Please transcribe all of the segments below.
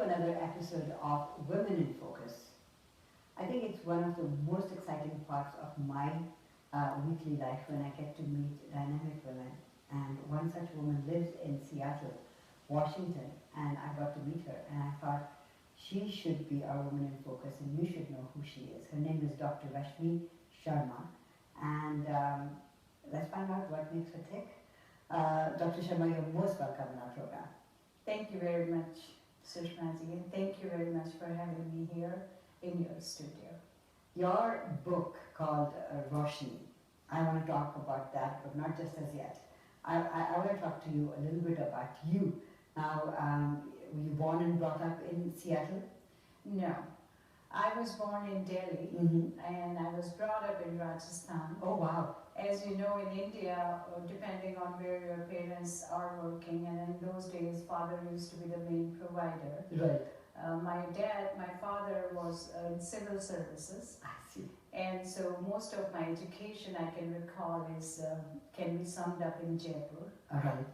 another episode of Women in Focus. I think it's one of the most exciting parts of my weekly life when I get to meet dynamic women. And one such woman lives in Seattle, Washington, and I got to meet her and I thought she should be our Woman in Focus and you should know who she is. Her name is Dr. Roshni Sharma, and let's find out what makes her tick. Dr. Sharma, you're most welcome in our program. Thank you very much, Shushma Datt, and thank you very much for having me here in your studio. Your book called Roshni, I want to talk about that, but not just as yet. I want to talk to you a little bit about you. Now, were you born and brought up in Seattle? No. I was born in Delhi and I was brought up in Rajasthan. Oh, wow. As you know, in India, depending on where your parents are working, and in those days, father used to be the main provider. Right. My father was in civil services. I see. And so most of my education I can recall can be summed up in Jaipur. All right.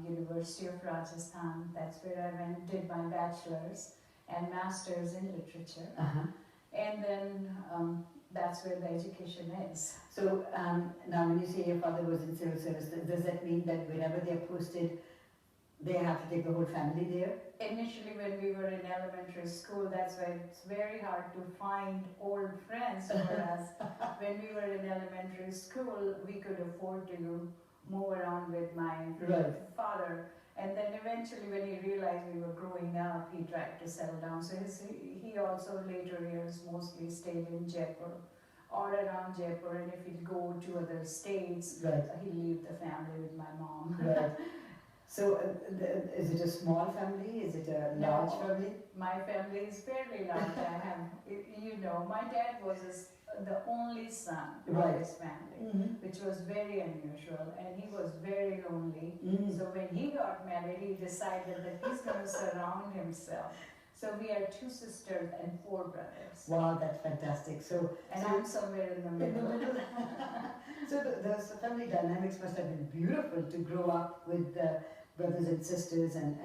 University of Rajasthan, that's where I went, did my bachelor's and master's in literature. And then that's where the education is. So now when you say your father was in civil service, does that mean that wherever they're posted, they have to take the whole family there? Initially when we were in elementary school, that's why it's very hard to find old friends for us. When we were in elementary school, we could afford to move around with my father. And then eventually when he realized we were growing up, he tried to settle down. So he also later years mostly stayed in Jaipur or around Jaipur, and if he'd go to other states, he'd leave the family with my mom. Right. So is it a small family? Is it a large family? My family is fairly large. I have, my dad was the only son of his family, which was very unusual, and he was very lonely. So when he got married, he decided that he's going to surround himself. So we are 2 sisters and 4 brothers. Wow, that's fantastic. And I'm somewhere in the middle. So the family dynamics must have been beautiful to grow up with brothers and sisters and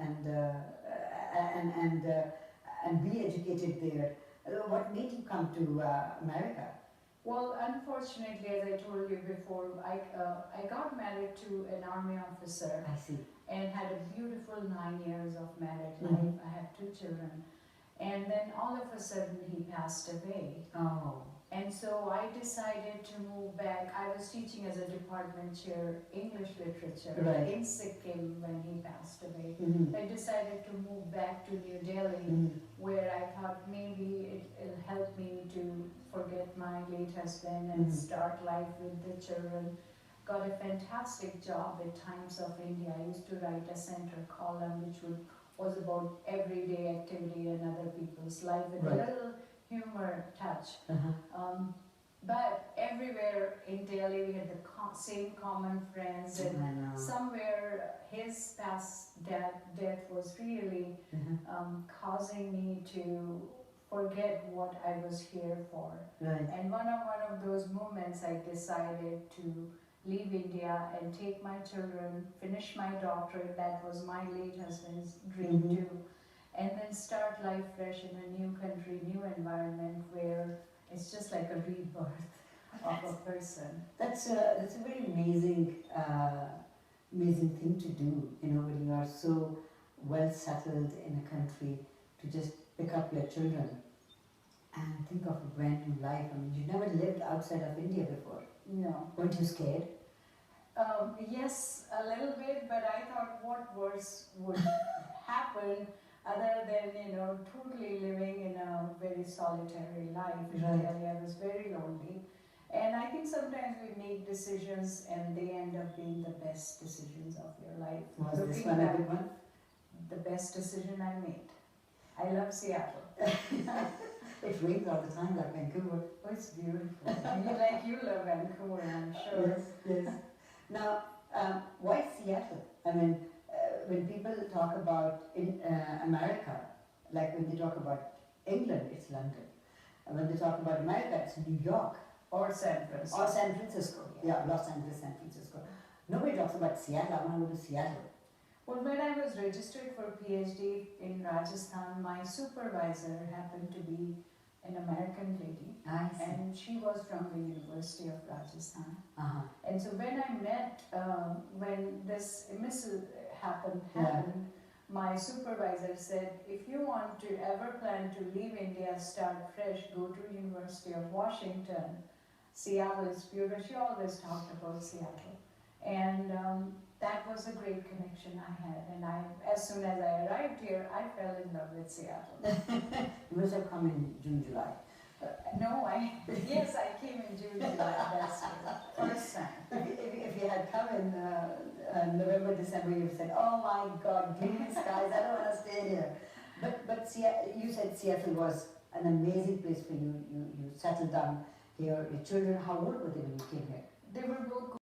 be educated there. What made you come to America? Well, unfortunately, as I told you before, I got married to an army officer. I see. And had a beautiful 9 years of married life. I have 2 children. And then all of a sudden he passed away. Oh. And so I decided to move back. I was teaching as a department chair English literature in Sikkim when he passed away. I decided to move back to New Delhi where I thought maybe it'll help me to forget my late husband and start life with the children. Got a fantastic job at Times of India. I used to write a center column which was about everyday activity in other people's life with a little humor touch. But everywhere in Delhi we had the same common friends, and somewhere his past death was really causing me to forget what I was here for. And one of those moments I decided to leave India and take my children, finish my doctorate, that was my late husband's dream too, and then start life fresh in a new country, new environment where it's just like a rebirth of a person. That's a very amazing thing to do, when you are so well settled in a country, to just pick up your children and think of a brand new life. I mean, you never lived outside of India before. No. Weren't you scared? Yes, a little bit, but I thought what worse would happen other than, totally living in a very solitary life. In Delhi, I was very lonely. And I think sometimes we make decisions and they end up being the best decisions of your life. Was this one a good one? The best decision I made. I love Seattle. It rains all the time like Vancouver. Oh, it's beautiful. You love Vancouver, I'm sure. Yes. Now, why Seattle? I mean, when people talk about America, like when they talk about England, it's London. And when they talk about America, it's New York. Or San Francisco. Or San Francisco. Yeah, Los Angeles, San Francisco. Nobody talks about Seattle. I want to go to Seattle. Well, when I was registered for PhD in Rajasthan, my supervisor happened to be an American lady, I see. and she was from the University of Rajasthan. Uh-huh. And so when I met, when this missile happened, my supervisor said, if you want to ever plan to leave India, start fresh, go to University of Washington. Seattle is beautiful. She always talked about Seattle. And that was a great connection I had. And as soon as I arrived here, I fell in love with Seattle. You must have come in June, July. No, yes, I came in June, July, that's true. First time. If you had come in November, December, you'd have said, oh my God, gloomy skies, I don't want to stay here. But you said Seattle was an amazing place for you. You settled down here. Your children, how old were they when you came here? They were both